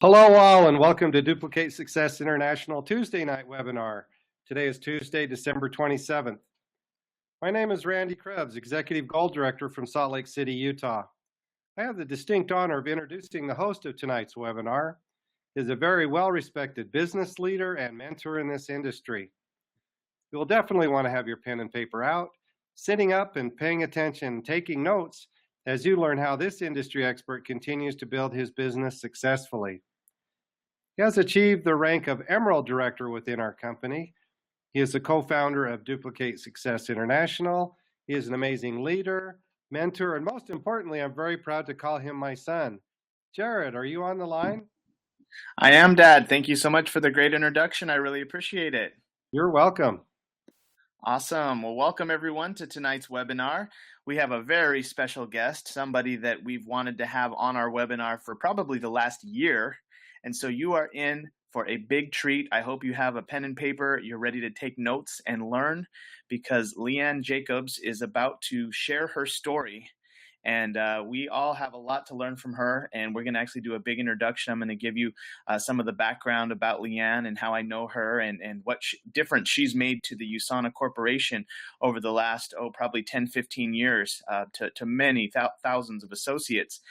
Hello all and welcome to Duplicate Success International Tuesday night webinar. Today is Tuesday, December 27th. My name is Randy Crebs, Executive Goal Director from Salt Lake City, Utah. I have the distinct honor of introducing the host of tonight's webinar. He is a very well-respected business leader and mentor in this industry. You'll definitely want to have your pen and paper out, sitting up and paying attention, taking notes as you learn how this industry expert continues to build his business successfully. He has achieved the rank of Emerald Director within our company. He is the co-founder of Duplicate Success International. He is an amazing leader, mentor, and most importantly, I'm very proud to call him my son. Jared, are you on the line? I am, Dad. Thank you so much for the great introduction. I really appreciate it. You're welcome. Awesome. Well, welcome everyone to tonight's webinar. We have a very special guest, somebody that we've wanted to have on our webinar for probably the last year. And so you are in for a big treat. I hope you have a pen and paper. You're ready to take notes and learn, because Leanne Jacobs is about to share her story. And we all have a lot to learn from her, and we're going to actually do a big introduction. I'm going to give you some of the background about Leanne and how I know her and what difference she's made to the USANA Corporation over the last, probably 10, 15 years to many thousands of associates.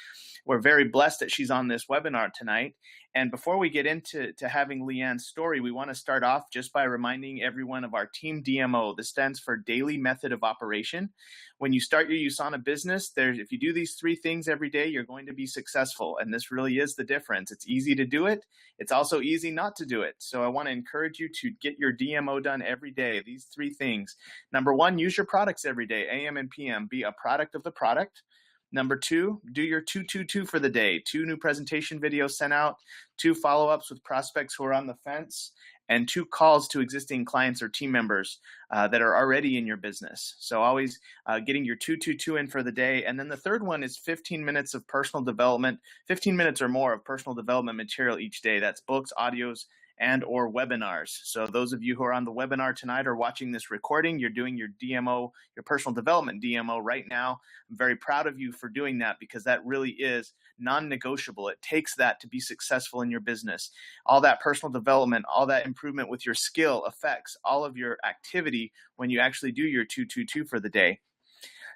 We're very blessed that she's on this webinar tonight. And before we get into having Leanne's story, we want to start off just by reminding everyone of our team DMO. This stands for Daily Method of Operation. When you start your USANA business, if you do these three things every day, you're going to be successful. And this really is the difference. It's easy to do it. It's also easy not to do it. So I want to encourage you to get your DMO done every day. These three things. Number one, use your products every day, AM and PM. Be a product of the product. Number two, do your 2-2-2 for the day. 2 new presentation videos sent out, 2 follow-ups with prospects who are on the fence, and 2 calls to existing clients or team members that are already in your business. So always getting your 2-2-2 in for the day. And then the third one is 15 minutes of personal development, 15 minutes or more of personal development material each day. That's books, audios, and or webinars. So those of you who are on the webinar tonight or watching this recording, you're doing your DMO, your personal development DMO right now. I'm very proud of you for doing that, because that really is non-negotiable. It takes that to be successful in your business. All that personal development, all that improvement with your skill affects all of your activity when you actually do your 2-2-2 for the day.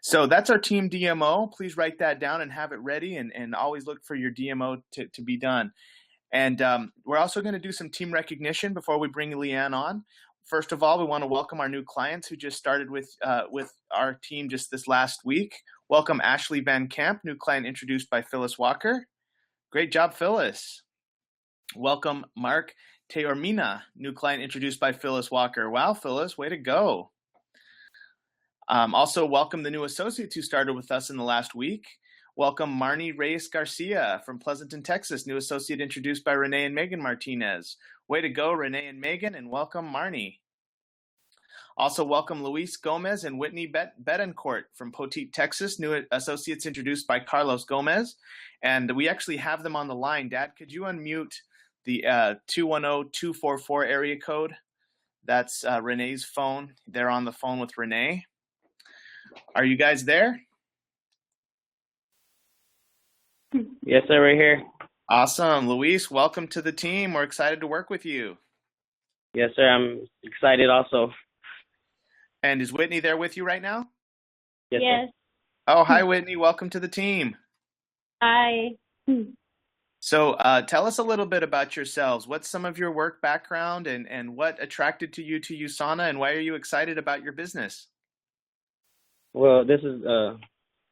So that's our team DMO. Please write that down and have it ready, and always look for your DMO to be done. And we're also going to do some team recognition before we bring Leanne on. First of all, we want to welcome our new clients who just started with our team just this last week. Welcome Ashley Van Camp, new client introduced by Phyllis Walker. Great job, Phyllis. Welcome Mark Teormina, new client introduced by Phyllis Walker. Wow, Phyllis, way to go. Also welcome the new associates who started with us in the last week. Welcome Marnie Reyes Garcia from Pleasanton, Texas, new associate introduced by Renee and Megan Martinez. Way to go, Renee and Megan, and welcome Marnie. Also welcome Luis Gomez and Whitney Betancourt from Poteet, Texas, new associates introduced by Carlos Gomez. And we actually have them on the line. Dad, could you unmute the 210-244 area code? That's Renee's phone. They're on the phone with Renee. Are you guys there? Yes, sir, right here. Awesome. Luis, welcome to the team. We're excited to work with you. Yes, sir, I'm excited also. And is Whitney there with you right now? Yes. Yes. Oh, hi, Whitney. Welcome to the team. Hi. So tell us a little bit about yourselves. What's some of your work background, and what attracted you to USANA, and why are you excited about your business? Well, this is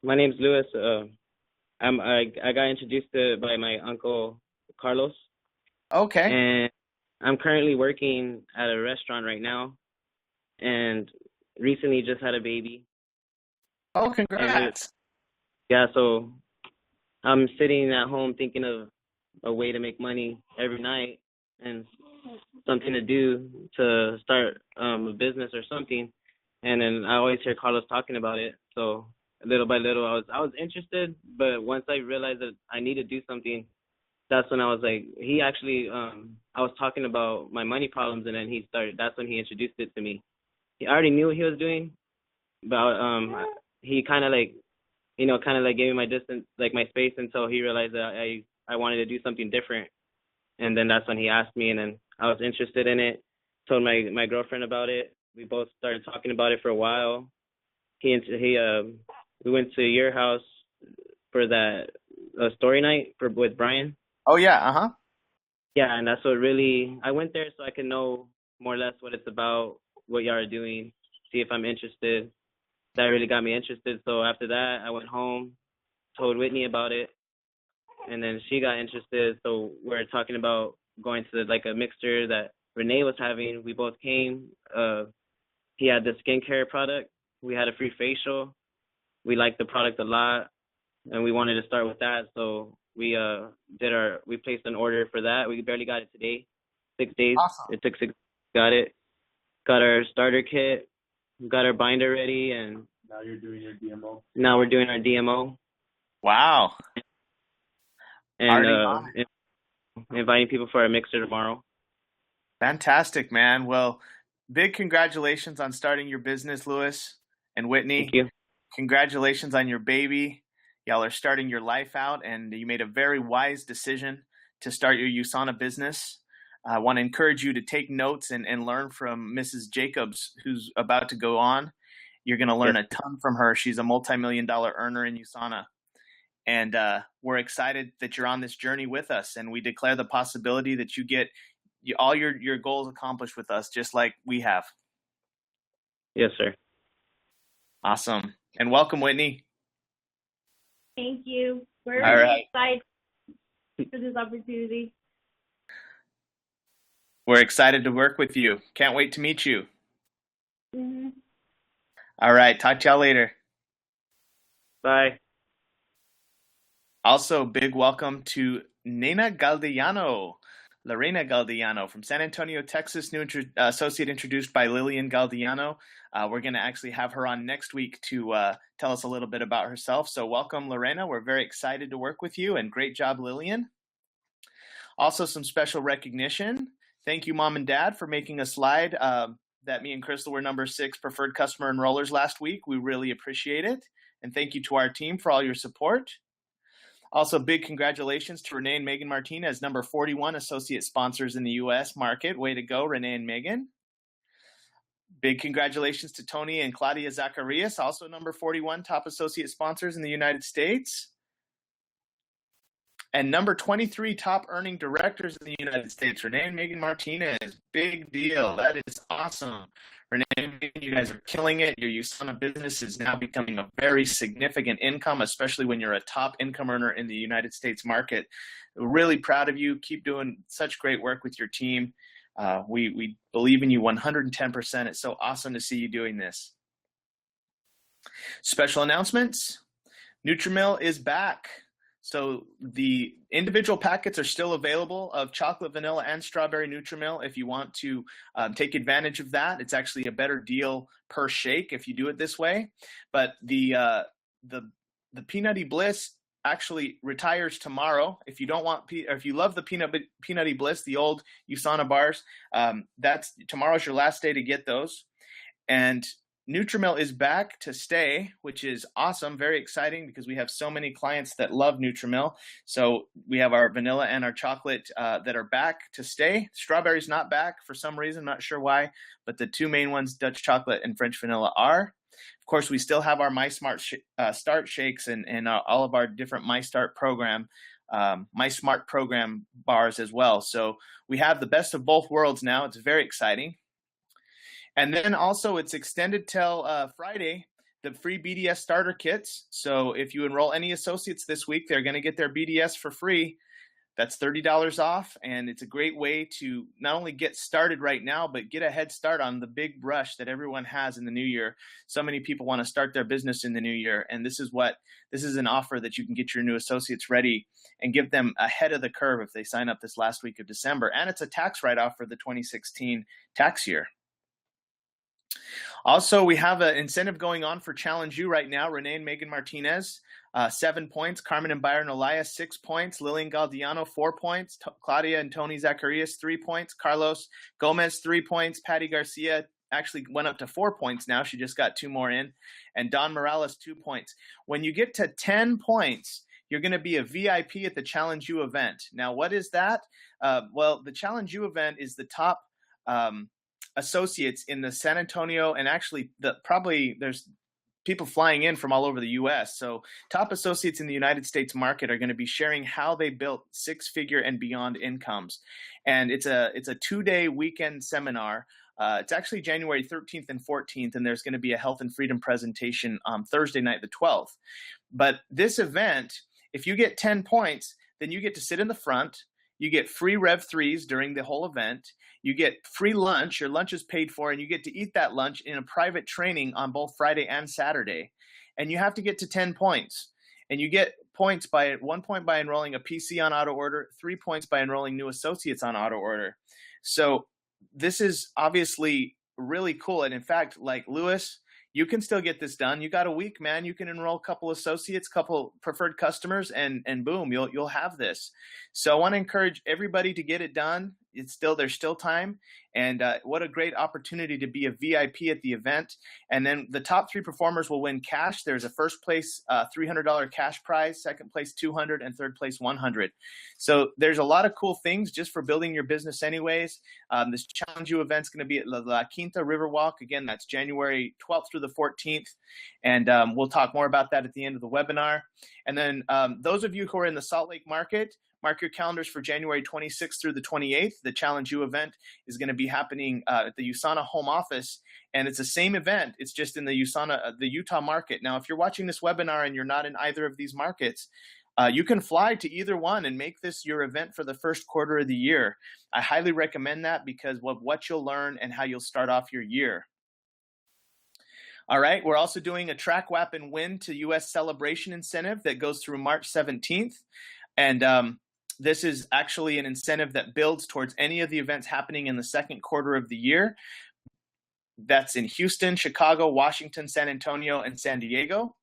my name's Luis. I got introduced by my uncle Carlos. Okay. And I'm currently working at a restaurant right now, and recently just had a baby. Oh, congrats. Yeah, so I'm sitting at home thinking of a way to make money every night and something to do to start a business or something. And then I always hear Carlos talking about it, so little by little I was interested. But once I realized that I need to do something, that's when I was like, he actually I was talking about my money problems, and then that's when he introduced it to me. He already knew what he was doing, but he kind of like gave me my distance, like my space, until he realized that I wanted to do something different. And then that's when he asked me, and then I was interested in it. Told my girlfriend about it. We both started talking about it for a while. We went to your house for that story night with Brian. Oh yeah, Yeah, and that's what really, I went there so I could know more or less what it's about, what y'all are doing, see if I'm interested. That really got me interested. So after that, I went home, told Whitney about it, and then she got interested. So we're talking about going to like a mixer that Renee was having. We both came. He had the skincare product. We had a free facial. We liked the product a lot, and we wanted to start with that. So we placed an order for that. We barely got it today. 6 days. Awesome. It took 6. Got it. Got our starter kit. Got our binder ready, and Now you're doing your DMO. now we're doing our DMO Wow. Already on and inviting people for our mixer tomorrow. Fantastic, man. Well, big congratulations on starting your business, Louis and Whitney. Thank you. Congratulations on your baby. Y'all are starting your life out, and you made a very wise decision to start your USANA business. I want to encourage you to take notes and learn from Mrs. Jacobs, who's about to go on. You're going to learn a ton from her. She's a multi-million-dollar earner in USANA. And we're excited that you're on this journey with us. And we declare the possibility that you get all your goals accomplished with us, just like we have. Yes, sir. Awesome. And welcome, Whitney. Thank you. We're All really right. excited for this opportunity. We're excited to work with you. Can't wait to meet you. Mm-hmm. All right. Talk to y'all later. Bye. Also, big welcome to Lorena Galdiano from San Antonio, Texas, new associate introduced by Lillian Galdiano. We're going to actually have her on next week to tell us a little bit about herself. So welcome, Lorena. We're very excited to work with you, and great job, Lillian. Also, some special recognition. Thank you, Mom and Dad, for making a slide that me and Crystal were number 6 preferred customer enrollers last week. We really appreciate it. And thank you to our team for all your support. Also, big congratulations to Renee and Megan Martinez, number 41 associate sponsors in the U.S. market. Way to go, Renee and Megan. Big congratulations to Tony and Claudia Zacharias, also number 41 top associate sponsors in the United States. And number 23 top earning directors in the United States, Renee and Megan Martinez. Big deal. That is awesome. Renee and Megan, you guys are killing it. Your USANA business is now becoming a very significant income, especially when you're a top income earner in the United States market. We're really proud of you. Keep doing such great work with your team. We believe in you 110%. It's so awesome to see you doing this. Special announcements. Nutrimil is back. So the individual packets are still available of chocolate, vanilla, and strawberry Nutrimil if you want to take advantage of that. It's actually a better deal per shake if you do it this way. But the Peanutty Bliss actually retires tomorrow. If you don't want, or if you love the Peanutty Bliss, the old USANA bars, that's tomorrow's your last day to get those. And Nutrimil is back to stay, which is awesome, very exciting because we have so many clients that love Nutrimil. So we have our vanilla and our chocolate that are back to stay. Strawberry's not back for some reason, not sure why, but the two main ones, Dutch chocolate and French vanilla, are. Of course, we still have our My Smart Start shakes and all of our different My Start program, My Smart program bars as well. So we have the best of both worlds now. It's very exciting. And then also it's extended till Friday, the free BDS starter kits. So if you enroll any associates this week, they're going to get their BDS for free. That's $30 off. And it's a great way to not only get started right now, but get a head start on the big rush that everyone has in the new year. So many people want to start their business in the new year. And this is an offer that you can get your new associates ready and give them ahead of the curve if they sign up this last week of December. And it's a tax write-off for the 2016 tax year. Also, we have an incentive going on for Challenge U right now. Renee and Megan Martinez, 7 points. Carmen and Byron Elias, 6 points. Lillian Galdiano, 4 points. Claudia and Tony Zacharias, 3 points. Carlos Gomez, 3 points. Patty Garcia actually went up to 4 points now. She just got 2 more in. And Don Morales, 2 points. When you get to 10 points, you're going to be a VIP at the Challenge U event. Now, what is that? Well, the Challenge U event is the top associates in the San Antonio, and actually probably there's people flying in from all over the US. So top associates in the United States market are going to be sharing how they built six-figure and beyond incomes. And it's a 2-day weekend seminar. It's actually January 13th and 14th, and there's going to be a health and freedom presentation on Thursday night, the 12th. But this event, if you get 10 points, then you get to sit in the front. You get free Rev 3s during the whole event. You get free lunch. Your lunch is paid for, and you get to eat that lunch in a private training on both Friday and Saturday. And you have to get to 10 points. And you get points by 1 point by enrolling a PC on auto order, 3 points by enrolling new associates on auto order. So this is obviously really cool. And in fact, like Lewis, you can still get this done. You got a week, man. You can enroll a couple associates, couple preferred customers, and boom, you'll have this. So I want to encourage everybody to get it done. There's still time, and what a great opportunity to be a VIP at the event. And then the top 3 performers will win cash. There's a first place $300 cash prize, second place $200, and third place $100. So there's a lot of cool things just for building your business anyways. This Challenge U event's going to be at La Quinta Riverwalk. Again, that's January 12th through the 14th. And we'll talk more about that at the end of the webinar. And then those of you who are in the Salt Lake market, mark your calendars for January 26th through the 28th. The Challenge U event is going to be happening at the USANA home office, and it's the same event. It's just in the Utah market. Now, if you're watching this webinar and you're not in either of these markets, you can fly to either one and make this your event for the first quarter of the year. I highly recommend that because of what you'll learn and how you'll start off your year. All right, we're also doing a Track WAPnWin to US Celebration incentive that goes through March 17th. And this is actually an incentive that builds towards any of the events happening in the second quarter of the year. That's in Houston, Chicago, Washington, San Antonio, and San Diego.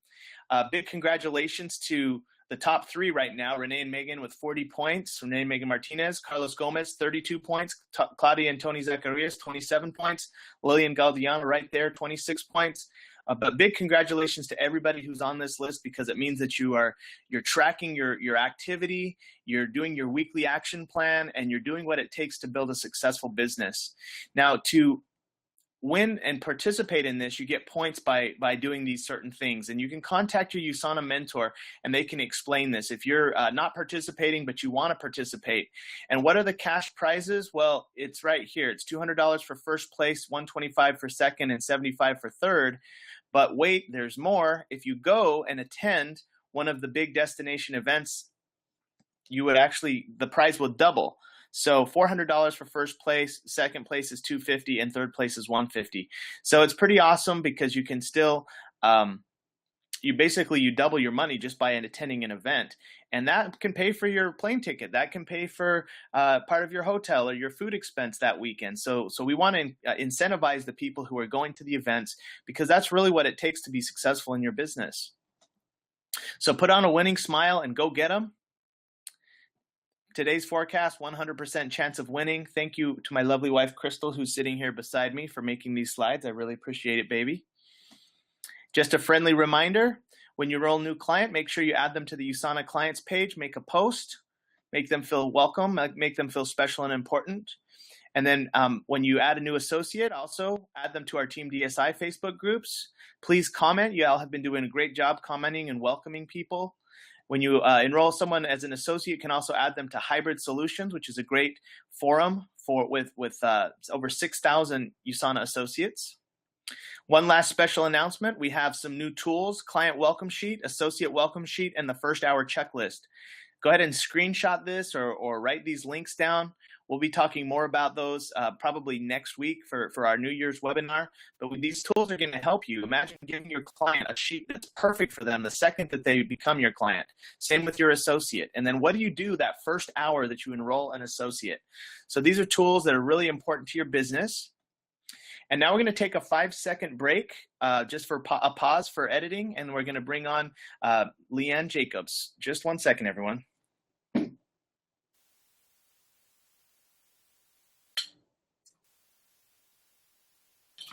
Big congratulations to the top 3 right now, Renee and Megan with 40 points, Renee and Megan Martinez, Carlos Gomez, 32 points, Claudia and Tony Zacharias, 27 points, Lillian Galdiano right there, 26 points. But big congratulations to everybody who's on this list, because it means that you're tracking your activity, you're doing your weekly action plan, and you're doing what it takes to build a successful business. Now, to win and participate in this, you get points by doing these certain things. And you can contact your USANA mentor, and they can explain this. If you're not participating, but you want to participate. And what are the cash prizes? Well, it's right here. It's $200 for first place, $125 for second, and $75 for third. But wait, there's more. If you go and attend one of the big destination events, the prize will double. So $400 for first place, second place is $250, and third place is $150. So it's pretty awesome because you can still, you double your money just by attending an event. And that can pay for your plane ticket. That can pay for part of your hotel or your food expense that weekend. So we want to incentivize the people who are going to the events, because that's really what it takes to be successful in your business. So put on a winning smile and go get them. Today's forecast, 100% chance of winning. Thank you to my lovely wife, Crystal, who's sitting here beside me, for making these slides. I really appreciate it, baby. Just a friendly reminder, when you enroll a new client, make sure you add them to the USANA clients page, make a post, make them feel welcome, make them feel special and important. And then when you add a new associate, also add them to our Team DSI Facebook groups. Please comment. You all have been doing a great job commenting and welcoming people. When you enroll someone as an associate, you can also add them to Hybrid Solutions, which is a great forum with over 6,000 USANA associates. One last special announcement. We have some new tools: client welcome sheet, associate welcome sheet, and the first hour checklist. Go ahead and screenshot this or write these links down. We'll be talking more about those probably next week for our New Year's webinar. But these tools are going to help you. Imagine giving your client a sheet that's perfect for them the second that they become your client. Same with your associate. And then what do you do that first hour that you enroll an associate? So these are tools that are really important to your business. And now we're going to take a 5-second break just for a pause for editing. And we're going to bring on Leanne Jacobs. Just 1 second, everyone.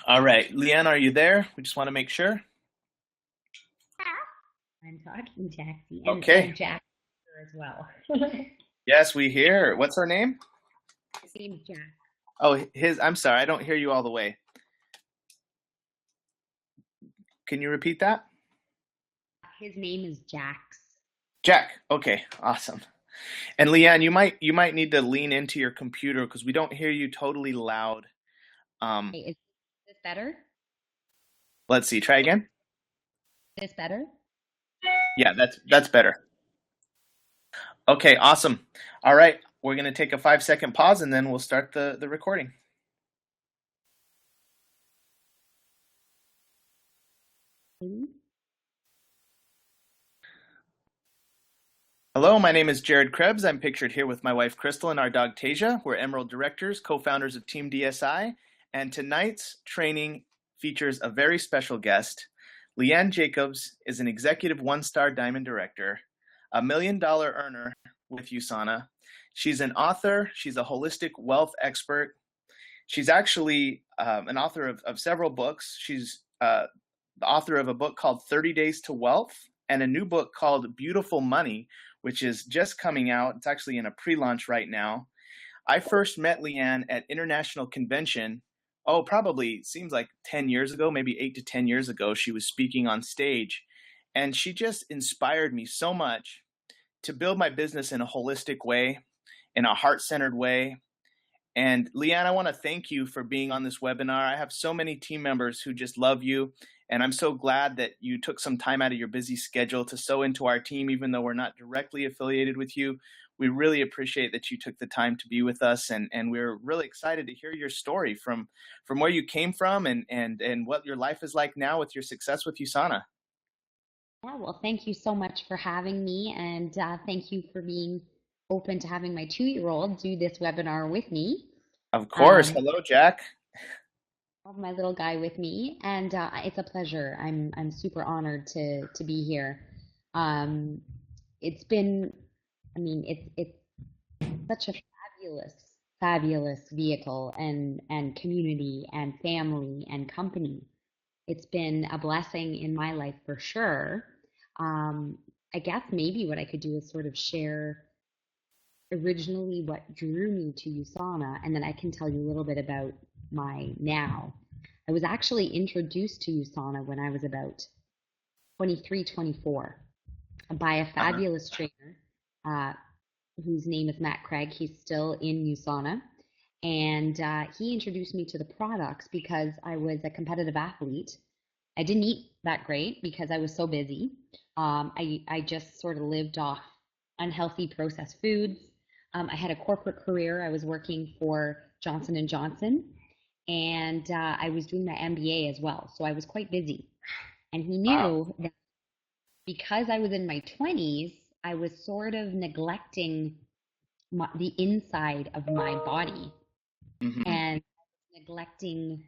All right, Leanne, are you there? We just want to make sure. I'm talking, Jaxie. Okay. Jack, as well. Yes, we hear. What's her name? His name's Jack. Oh, I'm sorry, I don't hear you all the way. Can you repeat that? His name is Jax. Jack. Okay, awesome. And Leanne, you might need to lean into your computer because we don't hear you totally loud. Hey, is this better? Let's see. Try again. Is this better? Yeah, that's better. Okay, awesome. All right, we're going to take a 5-second pause and then we'll start the recording. Hello, my name is Jared Crebs. I'm pictured here with my wife Crystal and our dog Tasia. We're Emerald Directors, co-founders of Team DSI, and tonight's training features a very special guest. Leanne Jacobs is an executive one-star diamond director, a $1 million earner with USANA. She's an author. She's a holistic wealth expert. She's actually an author of several books. She's the author of a book called 30 Days to Wealth and a new book called Beautiful Money, which is just coming out. It's actually in a pre-launch right now. I first met Leanne at International Convention. Probably seems like 10 years ago, maybe 8 to 10 years ago. She was speaking on stage, and she just inspired me so much to build my business in a holistic way, in a heart-centered way. And Leanne, I want to thank you for being on this webinar. I have so many team members who just love you, and I'm so glad that you took some time out of your busy schedule to sew into our team, even though we're not directly affiliated with you. We really appreciate that you took the time to be with us, and we're really excited to hear your story from where you came from and what your life is like now with your success with USANA. Yeah, well, thank you so much for having me, and thank you for being open to having my 2-year-old do this webinar with me. Of course. Hello, Jack. I have my little guy with me, and it's a pleasure. I'm super honored to be here. It's been, it's such a fabulous vehicle and community and family and company. It's been a blessing in my life for sure. I guess maybe what I could do is sort of share originally what drew me to USANA, and then I can tell you a little bit about my now. I was actually introduced to USANA when I was about 23, 24 by a fabulous trainer whose name is Matt Craig. He's still in USANA, and he introduced me to the products because I was a competitive athlete. I didn't eat that great because I was so busy. I just sort of lived off unhealthy processed foods. I had a corporate career. I was working for Johnson & Johnson, and I was doing my MBA as well. So I was quite busy. And he knew that because I was in my 20s, I was sort of neglecting the inside of my body and neglecting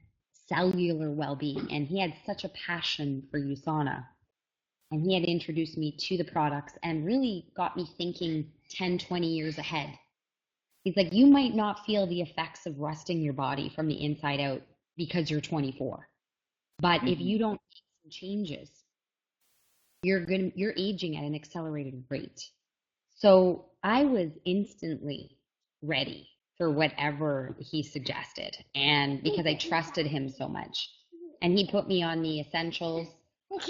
cellular well-being. And he had such a passion for USANA. And he had introduced me to the products and really got me thinking 10, 20 years ahead. He's like, you might not feel the effects of rusting your body from the inside out because you're 24. But if you don't make some changes, you're aging at an accelerated rate. So I was instantly ready for whatever he suggested. And because I trusted him so much. And he put me on the essentials.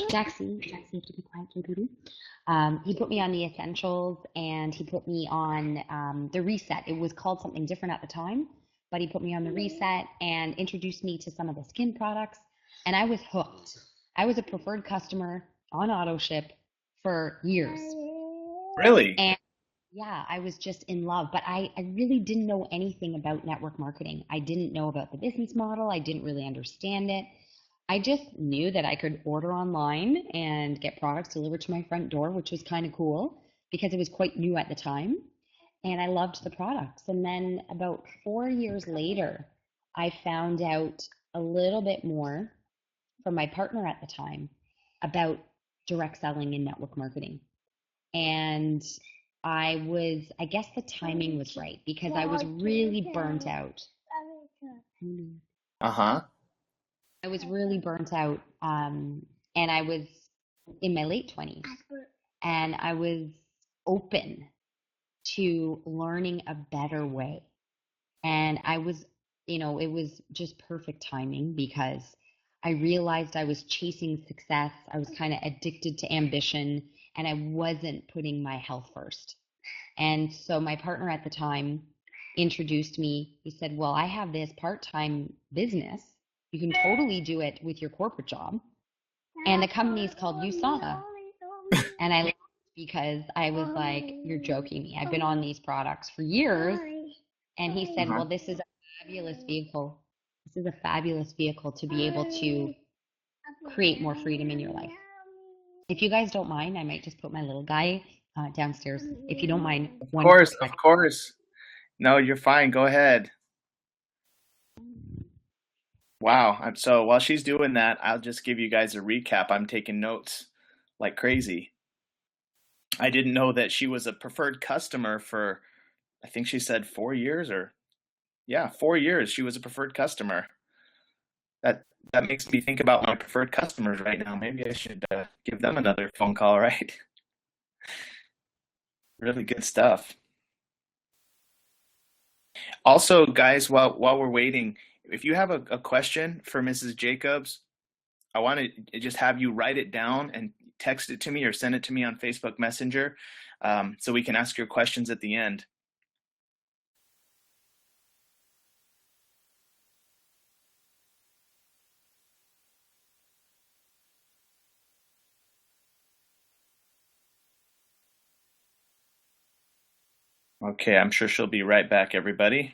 Jackson, you have to be quiet, baby. He put me on the essentials, and he put me on the reset. It was called something different at the time, but he put me on the reset and introduced me to some of the skin products, and I was hooked. I was a preferred customer on auto ship for years. Really? And yeah, I was just in love, but I really didn't know anything about network marketing. I didn't know about the business model. I didn't really understand it. I just knew that I could order online and get products delivered to my front door, which was kind of cool because it was quite new at the time. And I loved the products. And then about 4 years later, I found out a little bit more from my partner at the time about direct selling and network marketing. And I guess the timing was right because I was really burnt out. I was really burnt out, and I was in my late 20s, and I was open to learning a better way. And I was, it was just perfect timing because I realized I was chasing success. I was kind of addicted to ambition and I wasn't putting my health first. And so my partner at the time introduced me. He said, well, I have this part-time business. You can totally do it with your corporate job. And the company is called USANA. And I laughed because I was like, you're joking me. I've been on these products for years. And he said, well, this is a fabulous vehicle. This is a fabulous vehicle to be able to create more freedom in your life. If you guys don't mind, I might just put my little guy downstairs. If you don't mind. Of course. No, you're fine. Go ahead. Wow. So while she's doing that, I'll just give you guys a recap. I'm taking notes like crazy. I didn't know that she was a preferred customer for, I think she said 4 years 4 years. She was a preferred customer. That makes me think about my preferred customers right now. Maybe I should give them another phone call, right? Really good stuff. Also, guys, while we're waiting, if you have a question for Mrs. Jacobs, I want to just have you write it down and text it to me or send it to me on Facebook Messenger so we can ask your questions at the end. Okay, I'm sure she'll be right back, everybody.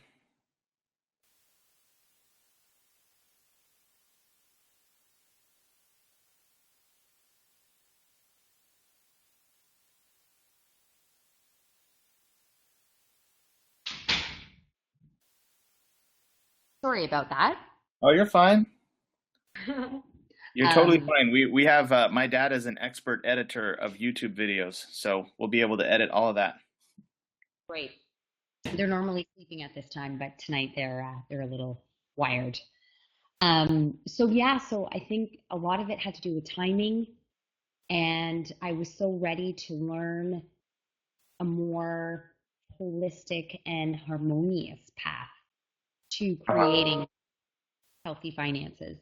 Sorry about that. Oh, you're fine. You're totally fine. We have my dad is an expert editor of YouTube videos, so we'll be able to edit all of that. Great. They're normally sleeping at this time, but tonight they're a little wired. So I think a lot of it had to do with timing, and I was so ready to learn a more holistic and harmonious path to creating healthy finances.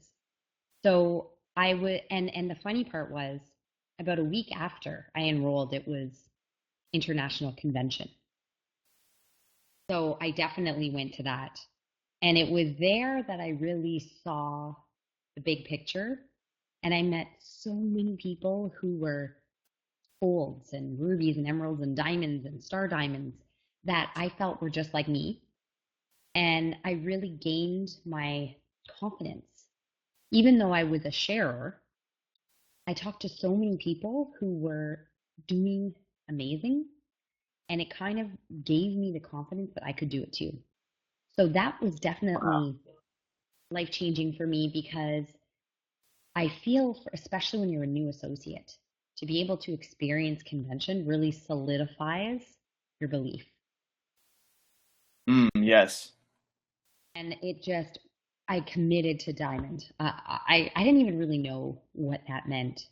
So I would, and the funny part was, about a week after I enrolled, it was International Convention. So I definitely went to that. And it was there that I really saw the big picture. And I met so many people who were golds and rubies and emeralds and diamonds and star diamonds that I felt were just like me. And I really gained my confidence. Even though I was a sharer, I talked to so many people who were doing amazing. And it kind of gave me the confidence that I could do it too. So that was definitely life-changing for me because I feel, especially when you're a new associate, to be able to experience convention really solidifies your belief. Yes. And I committed to Diamond. I didn't even really know what that meant.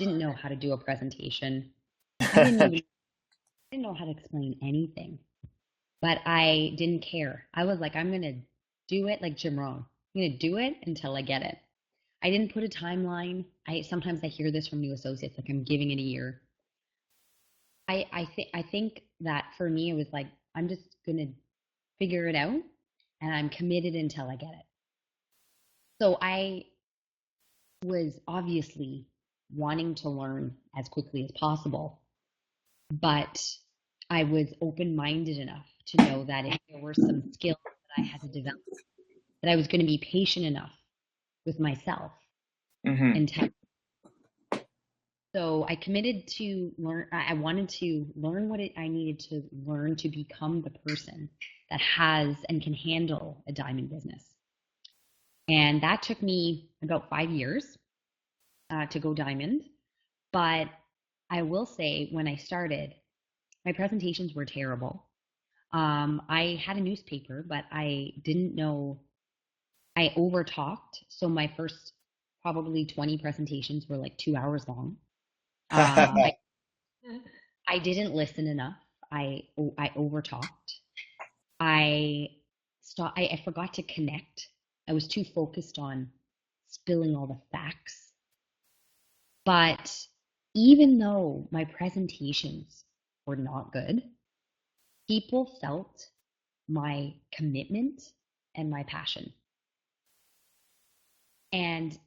Didn't know how to do a presentation. I didn't know how to explain anything. But I didn't care. I was like, I'm going to do it like Jim Rohn. I'm going to do it until I get it. I didn't put a timeline. Sometimes I hear this from new associates, like I'm giving it a year. I think that for me, it was like, I'm just going to figure it out and I'm committed until I get it. So I was obviously wanting to learn as quickly as possible, but I was open-minded enough to know that if there were some skills that I had to develop, that I was going to be patient enough with myself. So I committed to learn. I wanted to learn what I needed to learn to become the person that has and can handle a diamond business. And that took me about 5 years to go diamond. But I will say, when I started, my presentations were terrible. I had a newspaper, but I didn't know. I over-talked. So my first probably 20 presentations were like 2 hours long. I didn't listen enough. I overtalked. I forgot to connect. I was too focused on spilling all the facts. But even though my presentations were not good, people felt my commitment and my passion. And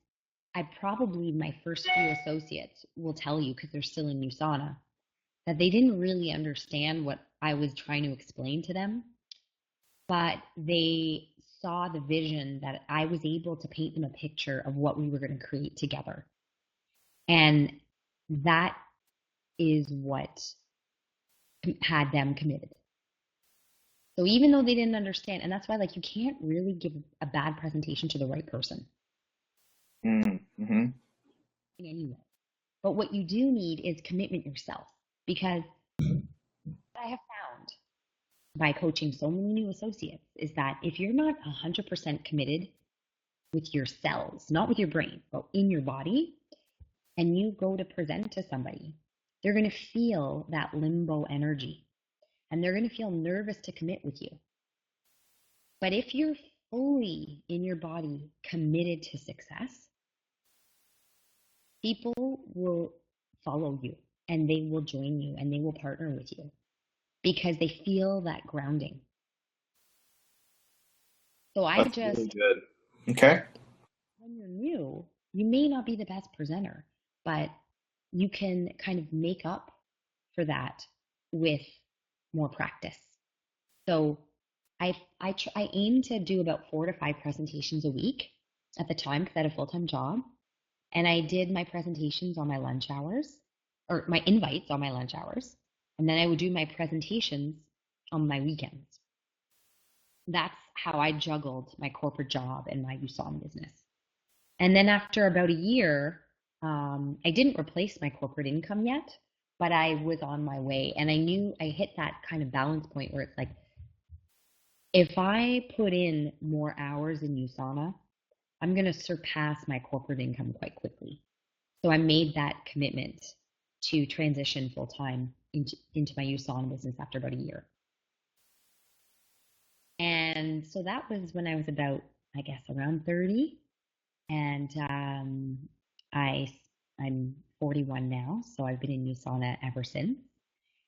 my first few associates will tell you, because they're still in USANA, that they didn't really understand what I was trying to explain to them, but they saw the vision that I was able to paint them a picture of what we were going to create together. And that is what had them committed. So even though they didn't understand, and that's why, like, you can't really give a bad presentation to the right person. Mm-hmm. Anyway, but what you do need is commitment yourself, because what I have found by coaching so many new associates is that if you're not 100% committed with your cells, not with your brain, but in your body, and you go to present to somebody, they're going to feel that limbo energy and they're going to feel nervous to commit with you. But if you're fully in your body committed to success, people will follow you and they will join you and they will partner with you because they feel that grounding. So That's really good. Okay. When you're new, you may not be the best presenter, but you can kind of make up for that with more practice. So I aim to do about 4 to 5 presentations a week at the time, because I had a full-time job. And I did my presentations on my lunch hours, or my invites on my lunch hours. And then I would do my presentations on my weekends. That's how I juggled my corporate job and my USANA business. And then after about a year, I didn't replace my corporate income yet, but I was on my way. And I knew I hit that kind of balance point where it's like, if I put in more hours in USANA, I'm going to surpass my corporate income quite quickly. So I made that commitment to transition full time into my USANA business after about a year. And so that was when I was about, I guess, around 30. And I'm 41 now, so I've been in USANA ever since.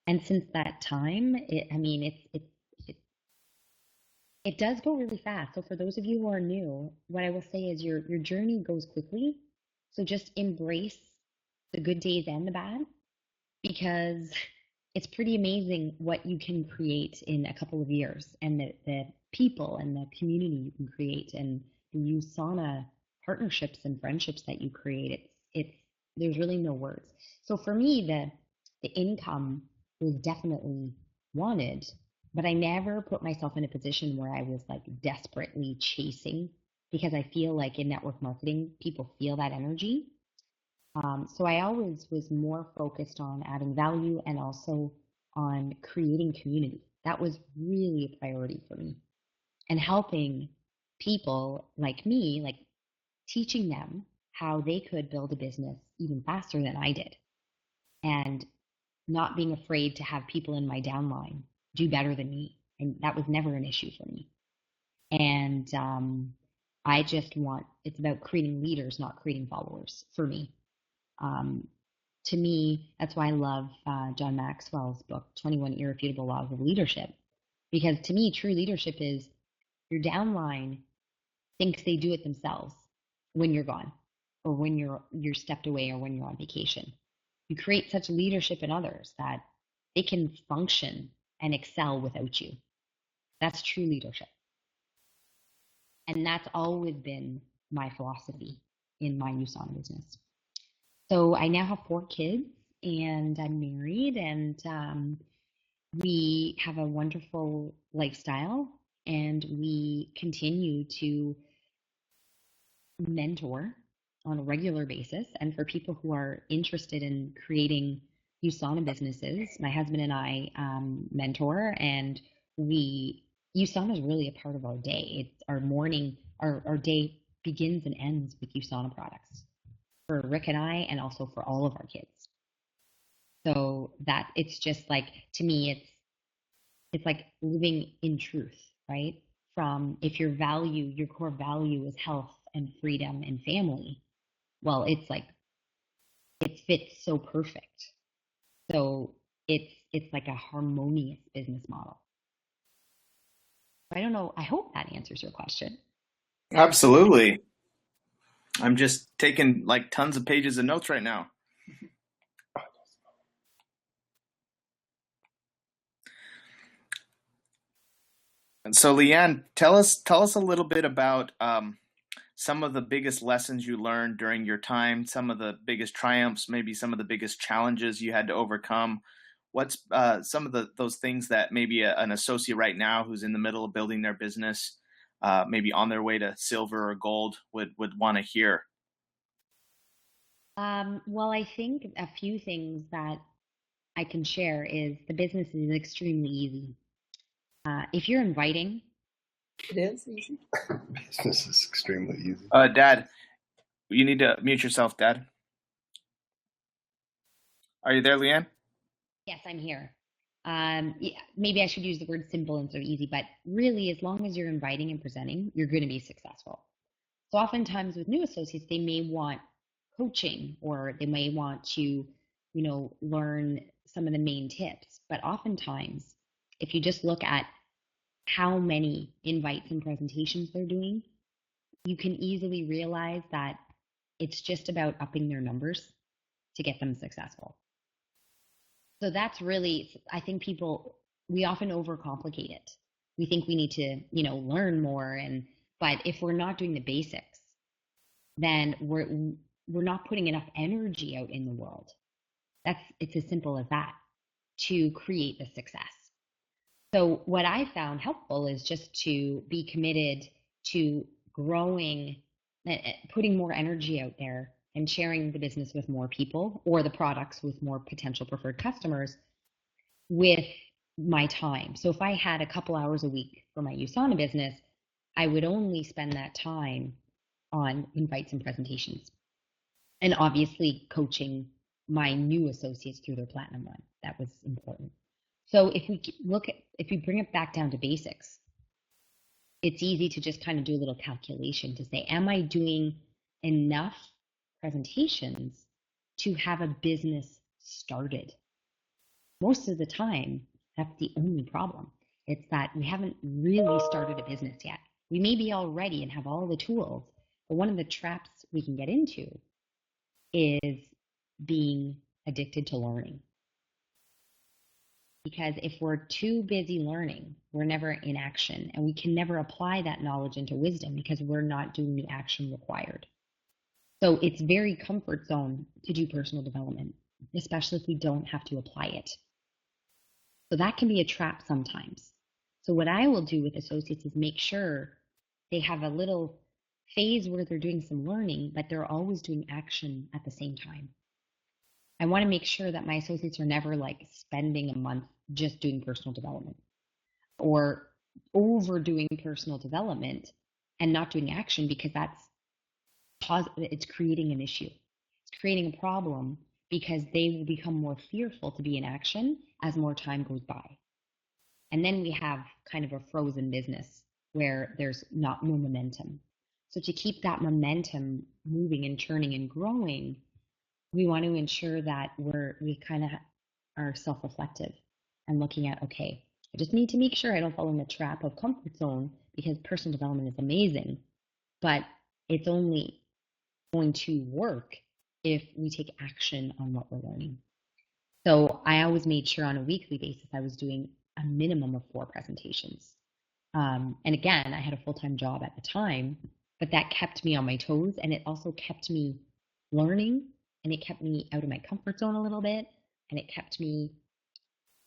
And since that time, it does go really fast. So for those of you who are new, what I will say is your journey goes quickly. So just embrace the good days and the bad, because it's pretty amazing what you can create in a couple of years, and the people and the community you can create, and the USANA partnerships and friendships that you create. There's really no words. So for me, the income was definitely wanted, but I never put myself in a position where I was like desperately chasing, because I feel like in network marketing, people feel that energy. So I always was more focused on adding value and also on creating community. That was really a priority for me. And helping people like me, like teaching them how they could build a business even faster than I did. And not being afraid to have people in my downline do better than me. And that was never an issue for me. And it's about creating leaders, not creating followers for me. To me, that's why I love John Maxwell's book, 21 Irrefutable Laws of Leadership. Because to me, true leadership is your downline thinks they do it themselves when you're gone, or when you're stepped away, or when you're on vacation. You create such leadership in others that they can function and excel without you. That's true leadership. And that's always been my philosophy in my USANA business. So I now have 4 kids, and I'm married, and we have a wonderful lifestyle, and we continue to mentor on a regular basis. And for people who are interested in creating USANA businesses, my husband and I mentor, and USANA is really a part of our day. It's our morning, our day begins and ends with USANA products for Rick and I, and also for all of our kids. So that it's just like, to me, It's like living in truth, right? From if your core value is health and freedom and family, well, it's like it fits so perfect. So it's like a harmonious business model. I don't know. I hope that answers your question. Absolutely. I'm just taking like tons of pages of notes right now. And so, Leanne, tell us a little bit about some of the biggest lessons you learned during your time, some of the biggest triumphs, maybe some of the biggest challenges you had to overcome. What's some of those things that maybe an associate right now who's in the middle of building their business, maybe on their way to silver or gold, would want to hear? Well, I think a few things that I can share is the business is extremely easy. If you're inviting, It is easy. Business is extremely easy. Dad, you need to mute yourself, Dad. Are you there, Leanne? yes, I'm here. Yeah, maybe I should use the word simple instead of easy, but really, as long as you're inviting and presenting, you're going to be successful. So oftentimes with new associates, they may want coaching or they may want to, learn some of the main tips. But oftentimes, if you just look at how many invites and presentations they're doing, you can easily realize that it's just about upping their numbers to get them successful. So that's really, I think we often overcomplicate it. We think we need to, learn more, but if we're not doing the basics, then we're not putting enough energy out in the world. It's as simple as that to create the success. So what I found helpful is just to be committed to growing, putting more energy out there and sharing the business with more people or the products with more potential preferred customers with my time. So if I had a couple hours a week for my USANA business, I would only spend that time on invites and presentations. And obviously coaching my new associates through their platinum run. That was important. So if we bring it back down to basics, it's easy to just kind of do a little calculation to say, am I doing enough presentations to have a business started? Most of the time, that's the only problem. It's that we haven't really started a business yet. We may be all ready and have all the tools, but one of the traps we can get into is being addicted to learning. Because if we're too busy learning, we're never in action, and we can never apply that knowledge into wisdom because we're not doing the action required. So it's very comfort zone to do personal development, especially if we don't have to apply it. So that can be a trap sometimes. So what I will do with associates is make sure they have a little phase where they're doing some learning, but they're always doing action at the same time. I want to make sure that my associates are never like spending a month just doing personal development or overdoing personal development and not doing action, because it's creating an issue. It's creating a problem because they will become more fearful to be in action as more time goes by. And then we have kind of a frozen business where there's no momentum. So to keep that momentum moving and churning and growing, we want to ensure that we kind of are self-reflective and looking at, okay, I just need to make sure I don't fall in the trap of comfort zone, because personal development is amazing, but it's only going to work if we take action on what we're learning. So I always made sure on a weekly basis I was doing a minimum of 4 presentations. And again, I had a full-time job at the time, but that kept me on my toes, and it also kept me learning, and it kept me out of my comfort zone a little bit, and it kept me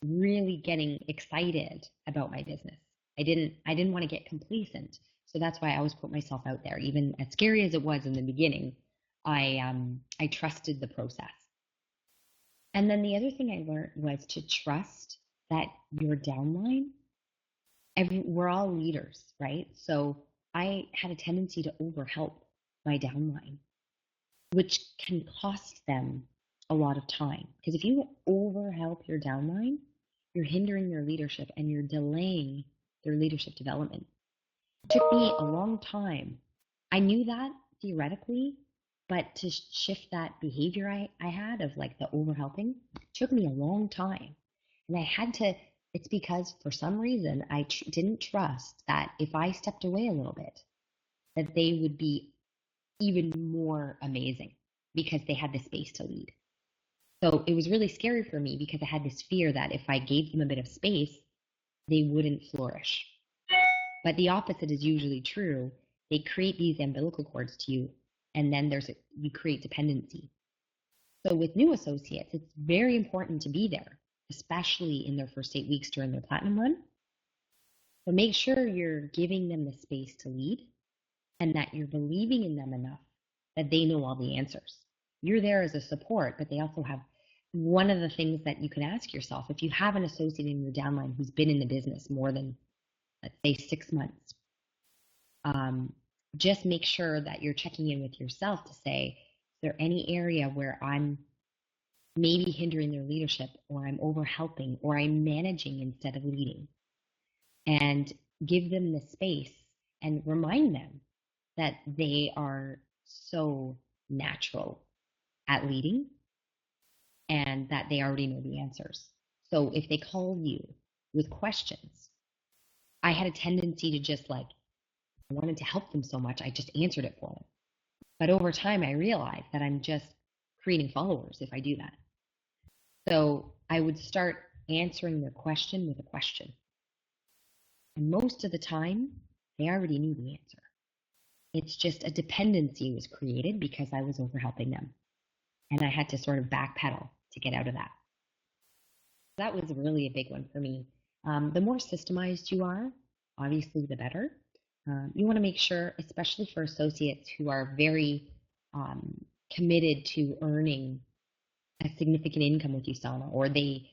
really getting excited about my business. I didn't want to get complacent. So that's why I always put myself out there. Even as scary as it was in the beginning, I trusted the process. And then the other thing I learned was to trust that your downline, we're all leaders, right? So I had a tendency to overhelp my downline, which can cost them a lot of time. Because if you overhelp your downline, you're hindering their leadership and you're delaying their leadership development. It took me a long time. I knew that theoretically, but to shift that behavior I had of like the overhelping took me a long time. And I had to, it's because for some reason I didn't trust that if I stepped away a little bit, that they would be even more amazing because they had the space to lead. So it was really scary for me because I had this fear that if I gave them a bit of space, they wouldn't flourish. But the opposite is usually true. They create these umbilical cords to you, and then you create dependency. So with new associates, it's very important to be there, especially in their first 8 weeks during their platinum run. So make sure you're giving them the space to lead and that you're believing in them enough that they know all the answers. You're there as a support, but they also have one of the things that you can ask yourself, if you have an associate in your downline who's been in the business more than, let's say, 6 months, just make sure that you're checking in with yourself to say, is there any area where I'm maybe hindering their leadership, or I'm overhelping, or I'm managing instead of leading? And give them the space and remind them that they are so natural at leading and that they already know the answers. So if they call you with questions, I had a tendency to just I wanted to help them so much, I just answered it for them. But over time, I realized that I'm just creating followers if I do that. So I would start answering their question with a question. And most of the time, they already knew the answer. It's just a dependency was created because I was overhelping them. And I had to sort of backpedal to get out of that. That was really a big one for me. The more systemized you are, obviously the better. You want to make sure, especially for associates who are very committed to earning a significant income with USANA, or they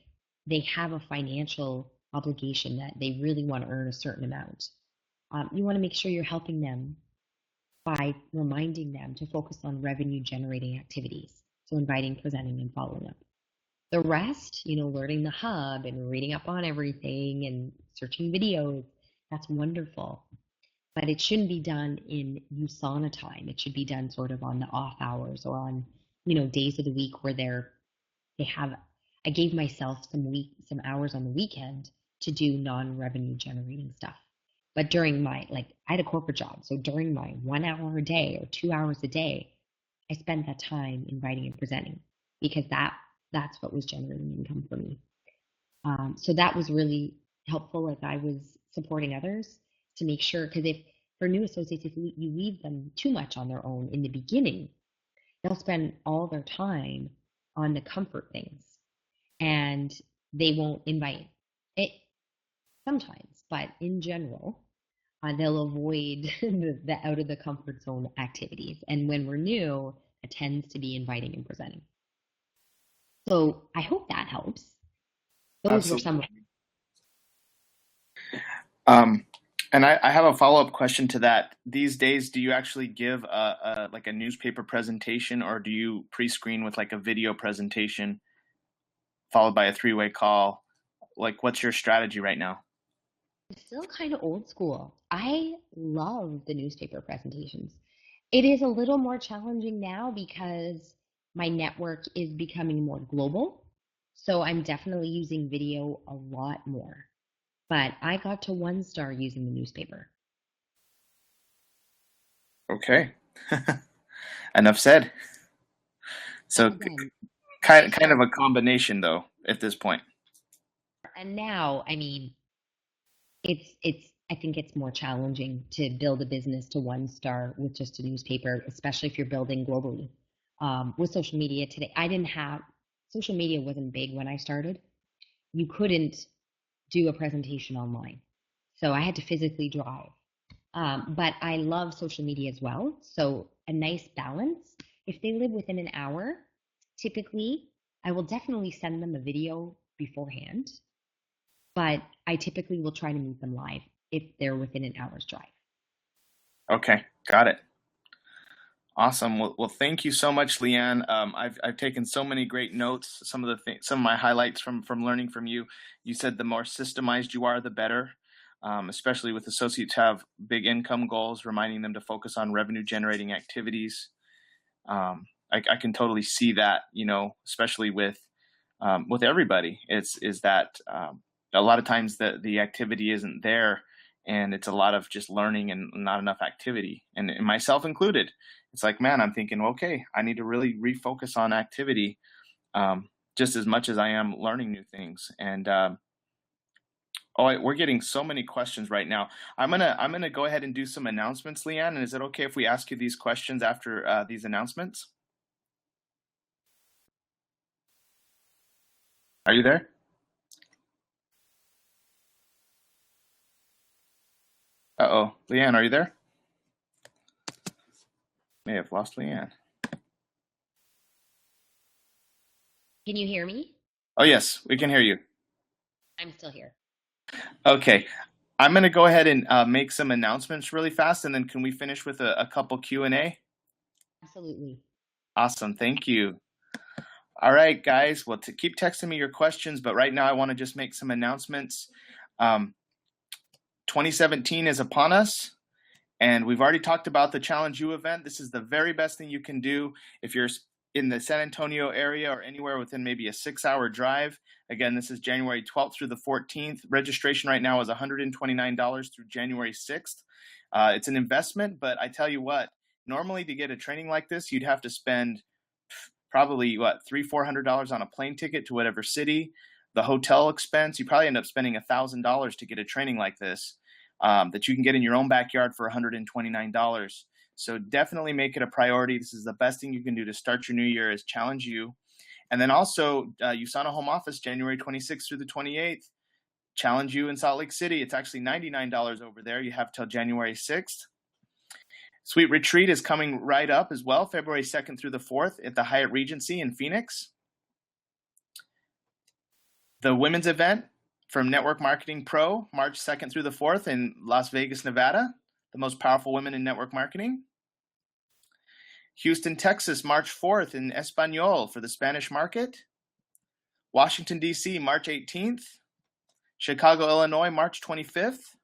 have a financial obligation that they really want to earn a certain amount. You want to make sure you're helping them by reminding them to focus on revenue generating activities. So inviting, presenting, and following up. The rest, learning the hub and reading up on everything and searching videos, that's wonderful. But it shouldn't be done in USANA time. It should be done sort of on the off hours or on, days of the week where I gave myself some hours on the weekend to do non-revenue generating stuff. But during I had a corporate job. So during my 1 hour a day or 2 hours a day, I spent that time inviting and presenting because that's what was generating income for me. So that was really helpful as I was supporting others to make sure, because if for new associates, if you leave them too much on their own in the beginning, they'll spend all their time on the comfort things and they won't invite it sometimes, but in general, they'll avoid the out of the comfort zone activities. And when we're new, it tends to be inviting and presenting. So I hope that helps. Those were some. And I have a follow-up question to that. These days, do you actually give a newspaper presentation, or do you pre-screen with a video presentation followed by a 3-way call? What's your strategy right now? It's still kind of old school. I love the newspaper presentations. It is a little more challenging now because my network is becoming more global. So I'm definitely using video a lot more. But I got to 1 star using the newspaper. Okay. Enough said. So kind of a combination though at this point. And now, I think it's more challenging to build a business to 1 star with just a newspaper, especially if you're building globally. With social media today, social media wasn't big when I started. You couldn't do a presentation online. So I had to physically drive. But I love social media as well. So a nice balance. If they live within an hour, typically, I will definitely send them a video beforehand. But I typically will try to meet them live if they're within an hour's drive. Okay, got it. Awesome. Well, thank you so much, Leanne. I've taken so many great notes. Some of my highlights from learning from you. You said the more systemized you are, the better. Especially with associates who have big income goals, reminding them to focus on revenue generating activities. I can totally see that. Especially with everybody, is that a lot of times the activity isn't there, and it's a lot of just learning and not enough activity, and myself included. It's like, man, I'm thinking, okay, I need to really refocus on activity, just as much as I am learning new things. And we're getting so many questions right now. I'm gonna go ahead and do some announcements, Leanne. And is it okay if we ask you these questions after these announcements? Are you there? Uh-oh, Leanne, are you there? May have lost Leanne. Can you hear me? Oh, yes, we can hear you. I'm still here. Okay, I'm going to go ahead and make some announcements really fast, and then can we finish with a couple Q&A? Absolutely. Awesome, thank you. All right, guys, well, keep texting me your questions, but right now I want to just make some announcements. 2017 is upon us, and we've already talked about the Challenge U event. This is the very best thing you can do if you're in the San Antonio area or anywhere within maybe a 6-hour drive. Again, this is January 12th through the 14th. Registration right now is $129 through January 6th. It's an investment, but I tell you what, normally to get a training like this, you'd have to spend probably $300-400 on a plane ticket to whatever city. The hotel expense, you probably end up spending $1,000 to get a training like this, that you can get in your own backyard for $129. So definitely make it a priority. This is the best thing you can do to start your new year, is Challenge U. And then also USANA Home Office, January 26th through the 28th. Challenge U in Salt Lake City. It's actually $99 over there. You have till January 6th. Sweet Retreat is coming right up as well, February 2nd through the 4th at the Hyatt Regency in Phoenix. The women's event from Network Marketing Pro, March 2nd through the 4th in Las Vegas, Nevada, the most powerful women in network marketing. Houston, Texas, March 4th in Espanol for the Spanish market. Washington, D.C., March 18th. Chicago, Illinois, March 25th.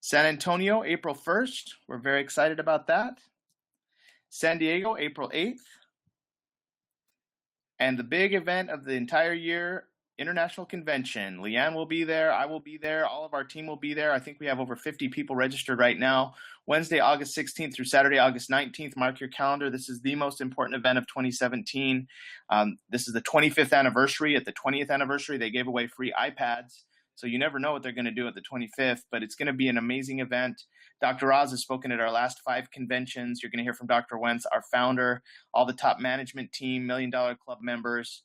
San Antonio, April 1st. We're very excited about that. San Diego, April 8th. And the big event of the entire year, International Convention. Leanne will be there. I will be there. All of our team will be there. I think we have over 50 people registered right now. Wednesday, August 16th through Saturday, August 19th. Mark your calendar. This is the most important event of 2017. This is the 25th anniversary. At the 20th anniversary, they gave away free iPads. So you never know what they're going to do at the 25th, but it's going to be an amazing event. Dr. Oz has spoken at our last 5 conventions. You're going to hear from Dr. Wentz, our founder, all the top management team, $1 Million Club members.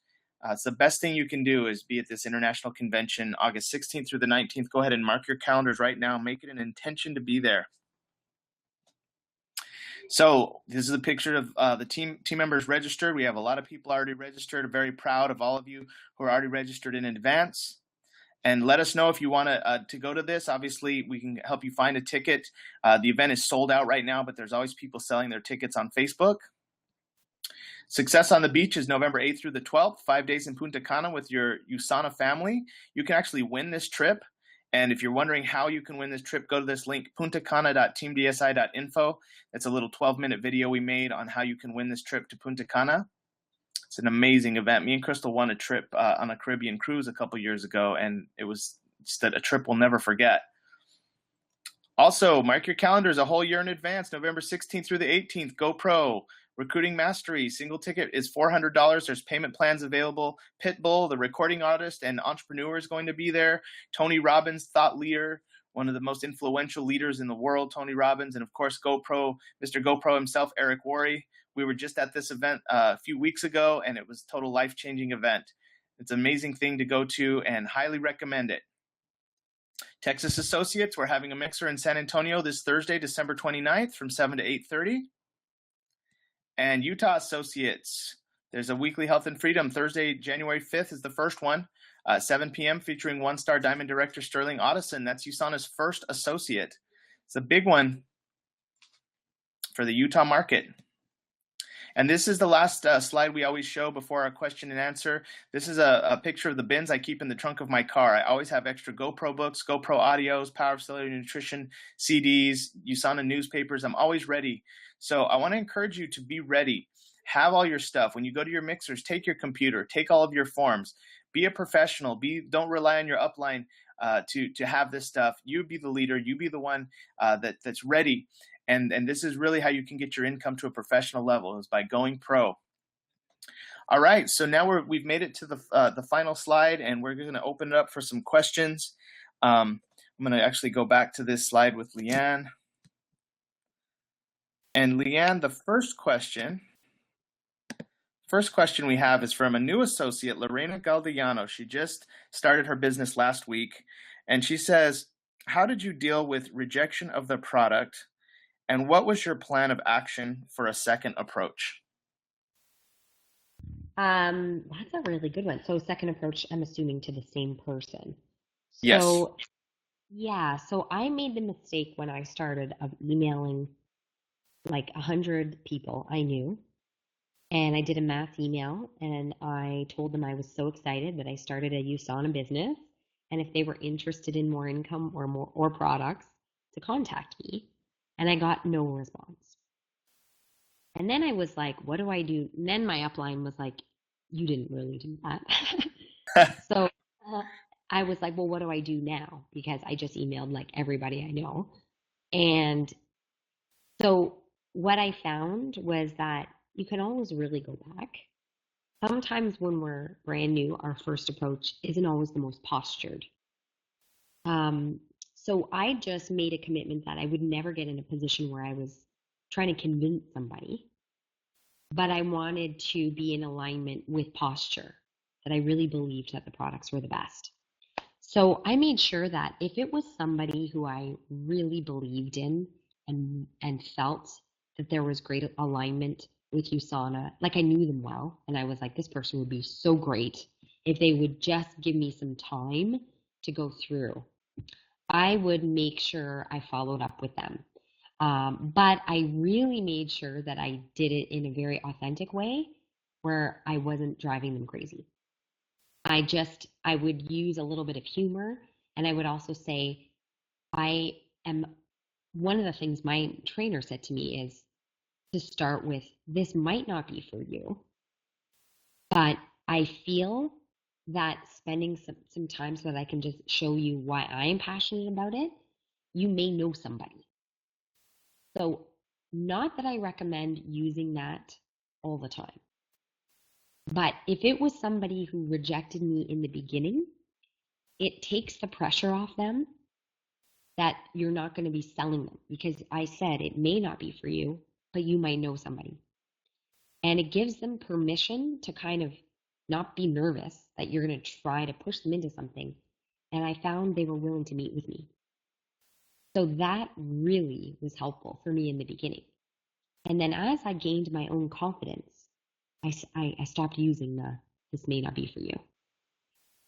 It's the best thing you can do is be at this international convention, August 16th through the 19th. Go ahead and mark your calendars right now. Make it an intention to be there. So this is a picture of the team members registered. We have a lot of people already registered. I'm very proud of all of you who are already registered in advance. And let us know if you want to go to this. Obviously, we can help you find a ticket. The event is sold out right now, but there's always people selling their tickets on Facebook. Success on the Beach is November 8th through the 12th, 5 days in Punta Cana with your USANA family. You can actually win this trip. And if you're wondering how you can win this trip, go to this link, puntacana.teamdsi.info. It's a little 12-minute video we made on how you can win this trip to Punta Cana. It's an amazing event. Me and Crystal won a trip on a Caribbean cruise a couple years ago, and it was just a trip we'll never forget. Also, mark your calendars a whole year in advance, November 16th through the 18th, GoPro. Recruiting Mastery, single ticket is $400. There's payment plans available. Pitbull, the recording artist and entrepreneur, is going to be there. Tony Robbins, thought leader, one of the most influential leaders in the world, Tony Robbins. And of course, GoPro, Mr. GoPro himself, Eric Worre. We were just at this event a few weeks ago, and it was a total life-changing event. It's an amazing thing to go to and highly recommend it. Texas Associates, we're having a mixer in San Antonio this Thursday, December 29th from 7 to 8:30. And Utah Associates, there's a weekly Health and Freedom. Thursday, January 5th is the first one, 7 p.m. featuring one-star Diamond Director Sterling Otteson. That's USANA's first associate. It's a big one. for the Utah market. And this is the last slide we always show before our question and answer. This is a picture of the bins I keep in the trunk of my car. I always have extra GoPro books, GoPro audios, Power of Cellular Nutrition, CDs, USANA newspapers. I'm always ready. So I want to encourage you to be ready. Have all your stuff. When you go to your mixers, take your computer, take all of your forms. Be a professional. Don't rely on your upline to have this stuff. You be the leader. You be the one that's ready. And this is really how you can get your income to a professional level, is by going pro. All right, so now we've made it to the final slide, and we're going to open it up for some questions. I'm going to actually go back to this slide with Leanne. And Leanne, the first question we have is from a new associate, Lorena Galdiano. She just started her business last week, and she says, how did you deal with rejection of the product? And what was your plan of action for a second approach? That's a really good one. So second approach, I'm assuming to the same person. Yes. So yeah, so I made the mistake when I started of emailing like 100 people I knew. And I did a mass email and I told them I was so excited that I started a USANA business. And if they were interested in more income or products, to contact me. And I got no response. And then I was like, what do I do? And then my upline was like, you didn't really do that. So I was like, well, what do I do now? Because I just emailed like everybody I know. And so what I found was that you can always really go back. Sometimes when we're brand new, our first approach isn't always the most postured. So I just made a commitment that I would never get in a position where I was trying to convince somebody, but I wanted to be in alignment with posture, that I really believed that the products were the best. So I made sure that if it was somebody who I really believed in and felt that there was great alignment with USANA, like I knew them well, and I was like, this person would be so great if they would just give me some time to go through. I would make sure I followed up with them. But I really made sure that I did it in a very authentic way where I wasn't driving them crazy. I would use a little bit of humor, and I would also say, one of the things my trainer said to me is to start with, this might not be for you, but I feel that spending some time so that I can just show you why I am passionate about it, you may know somebody. So not that I recommend using that all the time, but if it was somebody who rejected me in the beginning, it takes the pressure off them that you're not going to be selling them, because I said it may not be for you, but you might know somebody. And it gives them permission to kind of not be nervous that you're going to try to push them into something. And I found they were willing to meet with me. So that really was helpful for me in the beginning. And then as I gained my own confidence, I stopped using this may not be for you.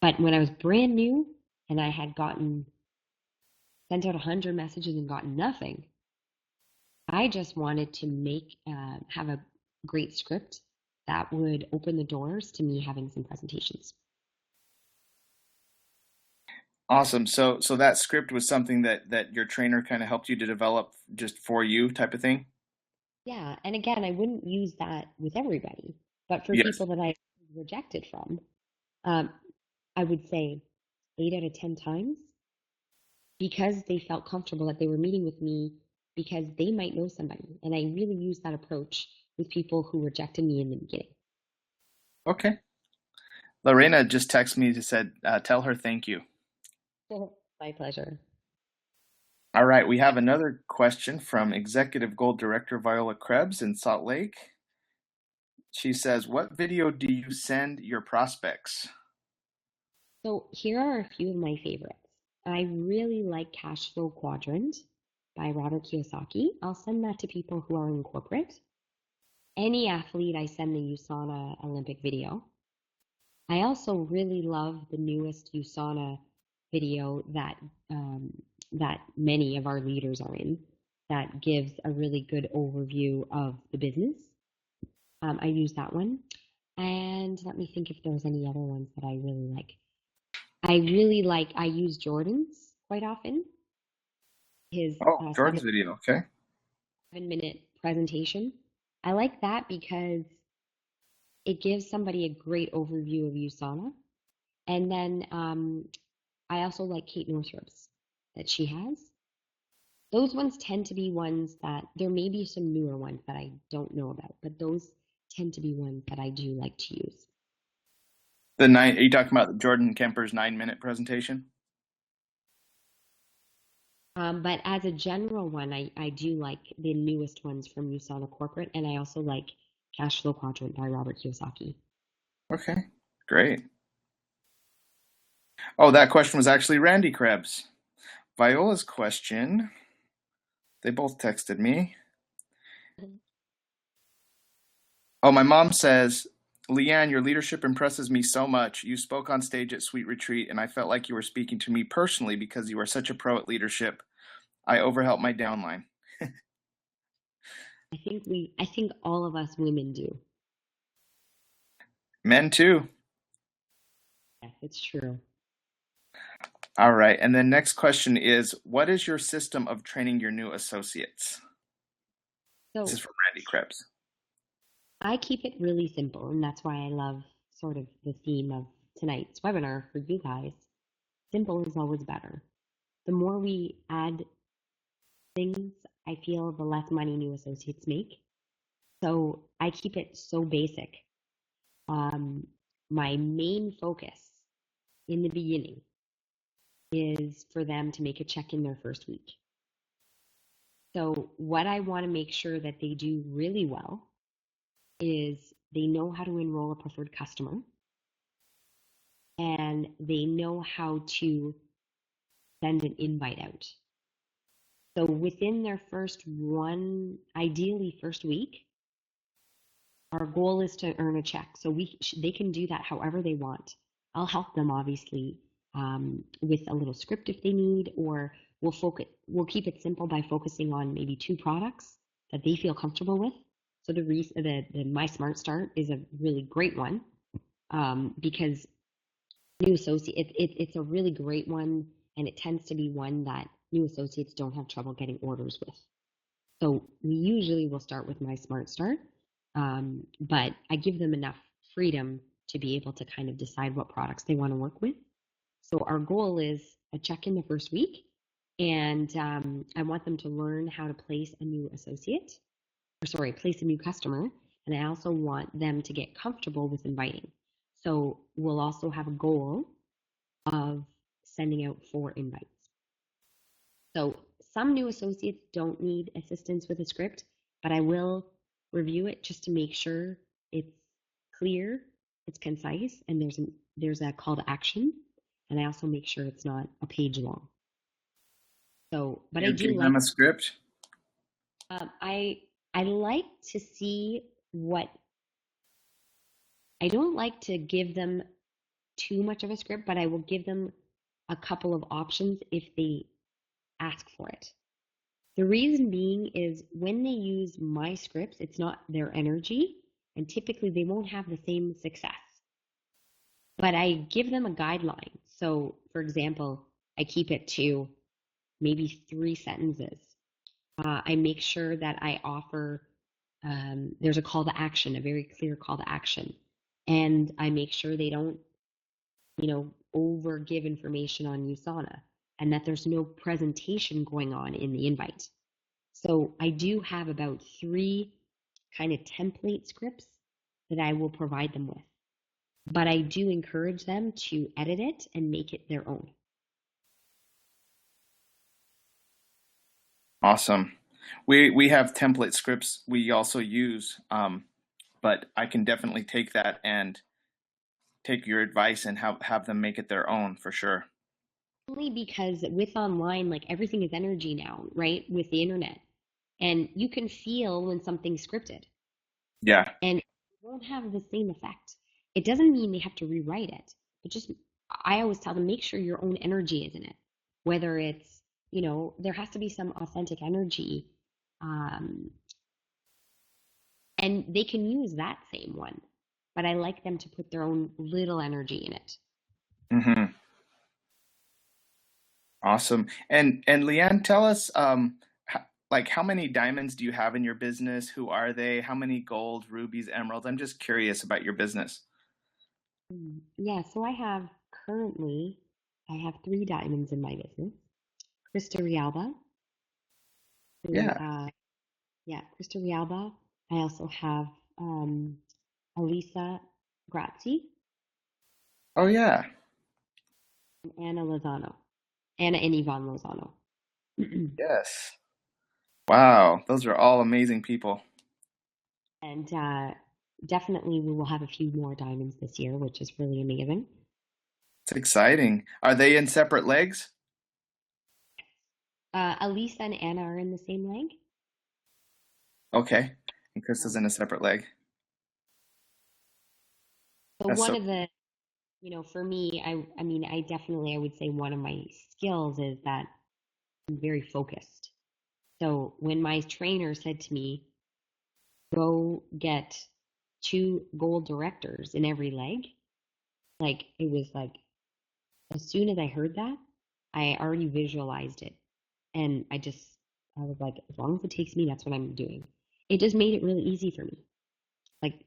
But when I was brand new and I had sent out 100 messages and gotten nothing, I just wanted to have a great script that would open the doors to me having some presentations. Awesome. So that script was something that your trainer kind of helped you to develop just for you type of thing? Yeah. And again, I wouldn't use that with everybody, but for Yes. people that I rejected from, I would say 8 out of 10 times, because they felt comfortable that they were meeting with me because they might know somebody. And I really used that approach with people who rejected me in the beginning. Okay. Lorena just texted me and said, tell her thank you. My pleasure. All right. We have another question from Executive Gold Director Viola Krebs in Salt Lake. She says, what video do you send your prospects? So here are a few of my favorites. I really like Cash Flow Quadrant by Robert Kiyosaki. I'll send that to people who are in corporate. Any athlete, I send the USANA Olympic video. I also really love the newest USANA video that many of our leaders are in. that gives a really good overview of the business. I use that one. And let me think if there's any other ones that I really like. I use Jordan's quite often. His Oh, Jordan's video. Okay. 7-minute presentation. I like that because it gives somebody a great overview of USANA. And then I also like Kate Northrup's that she has. Those ones tend to be ones that there may be some newer ones that I don't know about, but those tend to be ones that I do like to use. Are you talking about Jordan Kemper's 9-minute presentation? But as a general one, I do like the newest ones from USANA Corporate, and I also like Cash Flow Quadrant by Robert Kiyosaki. Okay, great. Oh, that question was actually Randy Krebs. Viola's question, they both texted me. Oh, my mom says, Leanne, your leadership impresses me so much. You spoke on stage at Sweet Retreat, and I felt like you were speaking to me personally because you are such a pro at leadership. I overhelped my downline. I think all of us women do. Men too. Yes, it's true. All right, and then next question is, what is your system of training your new associates? So this is from Randy Krebs. I keep it really simple, and that's why I love sort of the theme of tonight's webinar for you guys. Simple is always better. The more we add things, I feel the less money new associates make. So I keep it so basic. My main focus in the beginning is for them to make a check in their first week. So what I want to make sure that they do really well is they know how to enroll a preferred customer, and they know how to send an invite out. So within their ideally first week, our goal is to earn a check. So they can do that however they want. I'll help them obviously with a little script if they need, or we'll keep it simple by focusing on maybe 2 products that they feel comfortable with. So the My Smart Start is a really great one because new associate, it's a really great one, and it tends to be one that new associates don't have trouble getting orders with. So we usually will start with My Smart Start, but I give them enough freedom to be able to kind of decide what products they want to work with. So our goal is a check in the first week, and I want them to learn how to place a new place a new customer, and I also want them to get comfortable with inviting. So we'll also have a goal of sending out 4 invites. So some new associates don't need assistance with a script, but I will review it just to make sure it's clear, it's concise, and there's a call to action. And I also make sure it's not a page long. So, but I do give them a script. I like to see I don't like to give them too much of a script, but I will give them a couple of options if they ask for it. The reason being is when they use my scripts, it's not their energy, and typically they won't have the same success. But I give them a guideline. So, for example, I keep it to maybe 3 sentences. I make sure that I offer, there's a call to action, a very clear call to action. And I make sure they don't, over give information on USANA, and that there's no presentation going on in the invite. So I do have about 3 kind of template scripts that I will provide them with. But I do encourage them to edit it and make it their own. Awesome. We have template scripts we also use, but I can definitely take that and take your advice and have them make it their own for sure. Only because with online, like everything is energy now, right? With the internet. And you can feel when something's scripted. Yeah. And it won't have the same effect. It doesn't mean they have to rewrite it, but I always tell them, make sure your own energy is in it. Whether it's, there has to be some authentic energy Um, and they can use that same one, but I like them to put their own little energy in it. Hmm. Awesome. And Leanne, tell us, like how many diamonds do you have in your business? Who are they? How many gold, rubies, emeralds? I'm just curious about your business. Yeah, so currently, I have 3 diamonds in my business. Krista Rialba, who, Yeah. yeah, Krista Rialba. I also have Elisa Grazzi Oh, yeah. and Anna Lozano. Anna and Yvonne Lozano. Yes. Wow. Those are all amazing people. And definitely we will have a few more diamonds this year, which is really amazing. It's exciting. Are they in separate legs? Elisa and Anna are in the same leg. Okay. And Krista's in a separate leg. So That's one so of the, for me, I mean, I would say one of my skills is that I'm very focused. So when my trainer said to me, go get 2 gold directors in every leg, like it was like, as soon as I heard that, I already visualized it. And I was like, as long as it takes me, that's what I'm doing. It just made it really easy for me. Like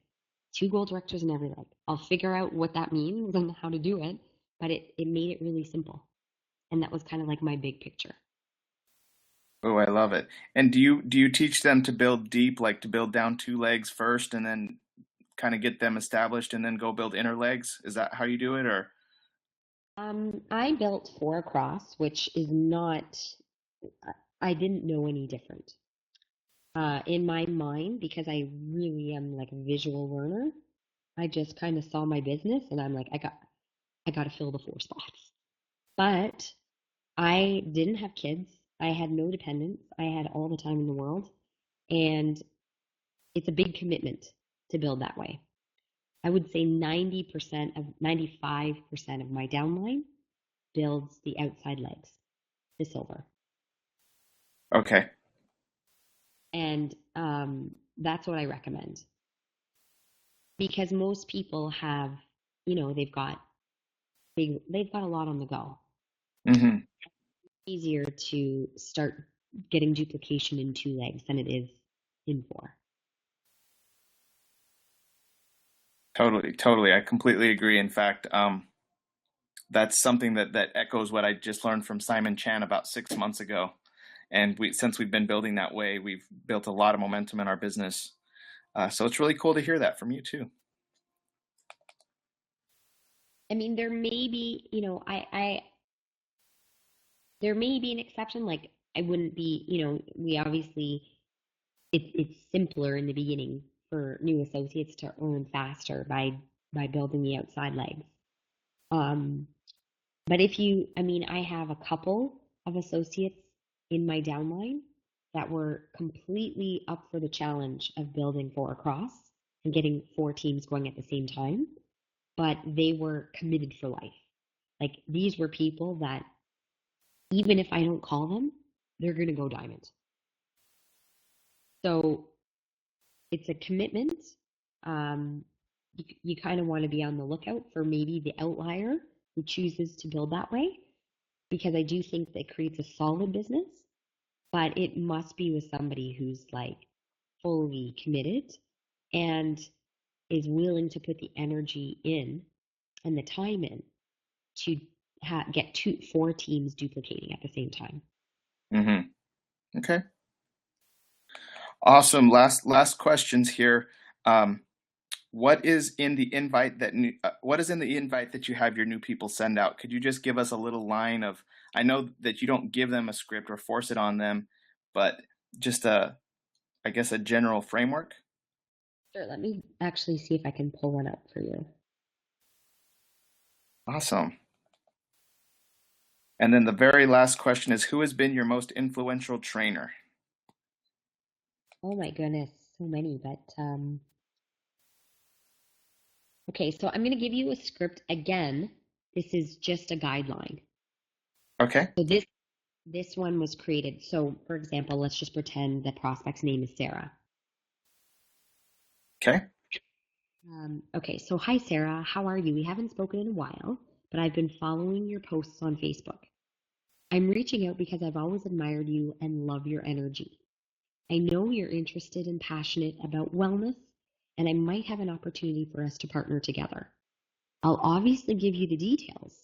2 gold directors in every leg. I'll figure out what that means and how to do it, but it made it really simple. And that was kind of like my big picture. Oh, I love it. And do you teach them to build deep, like to build down 2 legs first and then kind of get them established and then go build inner legs? Is that how you do it or? I built 4 across, which is not, I didn't know any different. In my mind, because I really am like a visual learner, I just kind of saw my business and I'm like, I got to fill the 4 spots. But I didn't have kids. I had no dependents. I had all the time in the world. And it's a big commitment to build that way. I would say 95% of my downline builds the outside legs, the silver. Okay. And that's what I recommend. Because most people have, they've got a lot on the go. Hmm. Easier to start getting duplication in 2 legs than it is in 4. Totally, totally. I completely agree. In fact, that's something that echoes what I just learned from Simon Chan about 6 months ago. And since we've been building that way, we've built a lot of momentum in our business. So it's really cool to hear that from you too. I mean, there may be, there may be an exception. Like I wouldn't be, we obviously, it's simpler in the beginning for new associates to earn faster by building the outside legs. But I have a couple of associates in my downline that were completely up for the challenge of building 4 across and getting 4 teams going at the same time, but they were committed for life. Like these were people that even if I don't call them, they're going to go diamond. So it's a commitment. You kind of want to be on the lookout for maybe the outlier who chooses to build that way, because I do think that creates a solid business, but it must be with somebody who's like fully committed and is willing to put the energy in and the time in to get 4 teams duplicating at the same time. Hmm. Okay. Awesome. Last questions here. What is in the invite that you have your new people send out? Could you just give us a little line of, I know that you don't give them a script or force it on them, but just I guess a general framework? Sure, let me actually see if I can pull one up for you. Awesome. And then the very last question is, who has been your most influential trainer? Oh my goodness, so many, but okay, so I'm going to give you a script again. This is just a guideline. Okay. So This one was created. So, for example, let's just pretend the prospect's name is Sarah. Okay. Okay, so hi, Sarah. How are you? We haven't spoken in a while, but I've been following your posts on Facebook. I'm reaching out because I've always admired you and love your energy. I know you're interested and passionate about wellness, and I might have an opportunity for us to partner together. I'll obviously give you the details,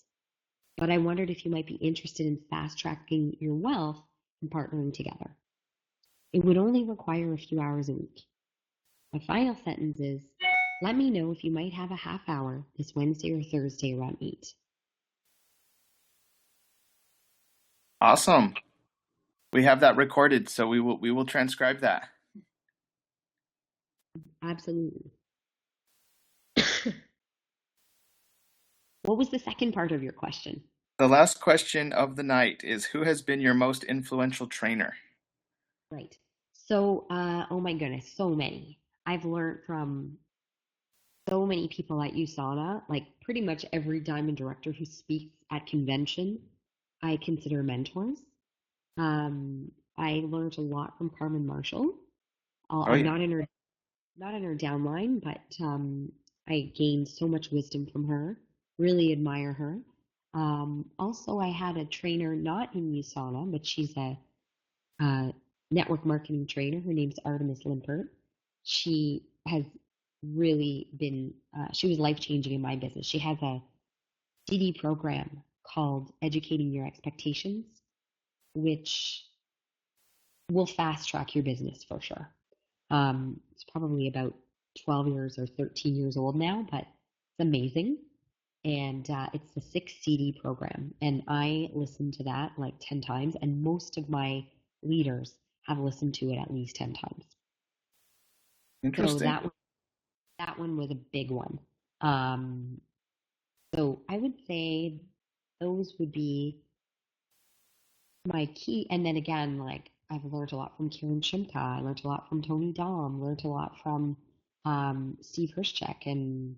but I wondered if you might be interested in fast-tracking your wealth and partnering together. It would only require a few hours a week. My final sentence is, let me know if you might have a half hour this Wednesday or Thursday around 8. Awesome. We have that recorded, so we will transcribe that. Absolutely. What was the second part of your question? The last question of the night is, who has been your most influential trainer? Right. So, oh my goodness, so many. I've learned from so many people at USANA, like pretty much every diamond director who speaks at convention, I consider mentors. I learned a lot from Carmen Marshall. I'm not in her downline, but I gained so much wisdom from her. Really admire her. Also, I had a trainer not in USANA, but she's a network marketing trainer. Her name's Artemis Limpert. She has really been, she was life-changing in my business. She has a CD program called Educating Your Expectations, which will fast track your business for sure. It's probably about 12 years or 13 years old now, but it's amazing. And it's the 6 CD program. And I listened to that like 10 times, and most of my leaders have listened to it at least 10 times. Interesting. So that one was a big one. So I would say those would be my key. And then again, like I've learned a lot from Karen Shimka. I learned a lot from Tony Dom. Learned a lot from Steve Hirschcheck and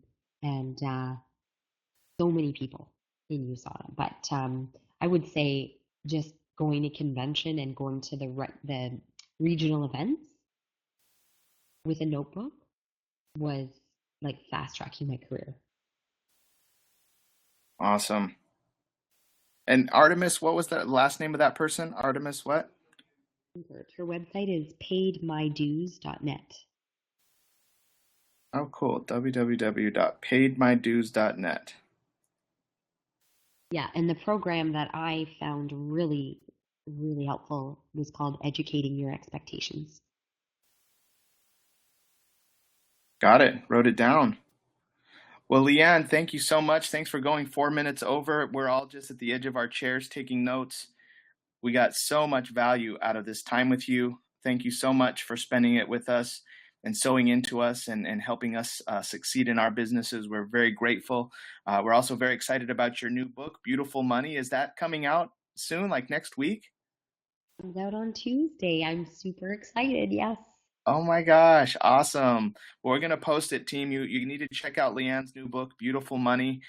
so many people in USANA. But I would say just going to convention and going to the regional events with a notebook was like fast tracking my career. Awesome. And Artemis, what was the last name of that person? Artemis what? Her website is paidmydues.net. Oh, cool. www.paidmydues.net. Yeah, and the program that I found really, really helpful was called Educating Your Expectations. Got it. Wrote it down. Well, Leanne, thank you so much. Thanks for going 4 minutes over. We're all just at the edge of our chairs taking notes. We got so much value out of this time with you. Thank you so much for spending it with us and sewing into us and helping us succeed in our businesses. We're very grateful. We're also very excited about your new book, Beautiful Money. Is that coming out soon, like next week? It comes out on Tuesday. I'm super excited. Yes. Oh my gosh, awesome. Well, we're going to post it, team. You need to check out Leanne's new book, Beautiful Money.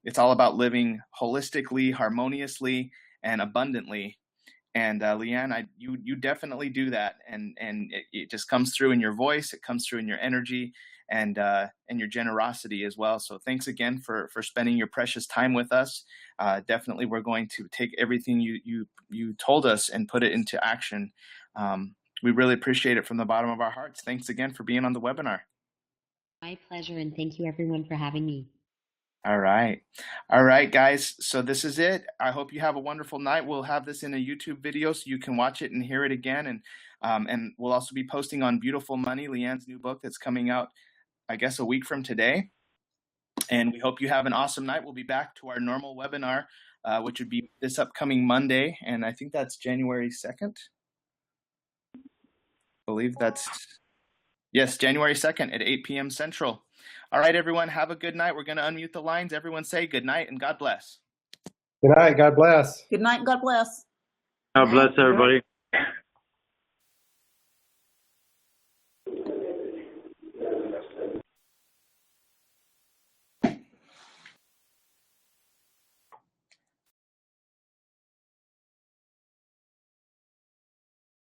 It's all about living holistically, harmoniously, and abundantly. And Leanne, you definitely do that. And it just comes through in your voice. It comes through in your energy and your generosity as well. So thanks again for spending your precious time with us. Definitely, we're going to take everything you told us and put it into action. We really appreciate it from the bottom of our hearts. Thanks again for being on the webinar. My pleasure, and thank you everyone for having me. All right, guys. So this is it. I hope you have a wonderful night. We'll have this in a YouTube video so you can watch it and hear it again. And we'll also be posting on Beautiful Money, Leanne's new book that's coming out, I guess, a week from today. And we hope you have an awesome night. We'll be back to our normal webinar, which would be this upcoming Monday. And I think that's January 2nd. I believe yes, January 2nd at 8 p.m. Central. All right, everyone, have a good night. We're going to unmute the lines. Everyone say good night and God bless. Good night. God bless. Good night. God bless. God bless everybody.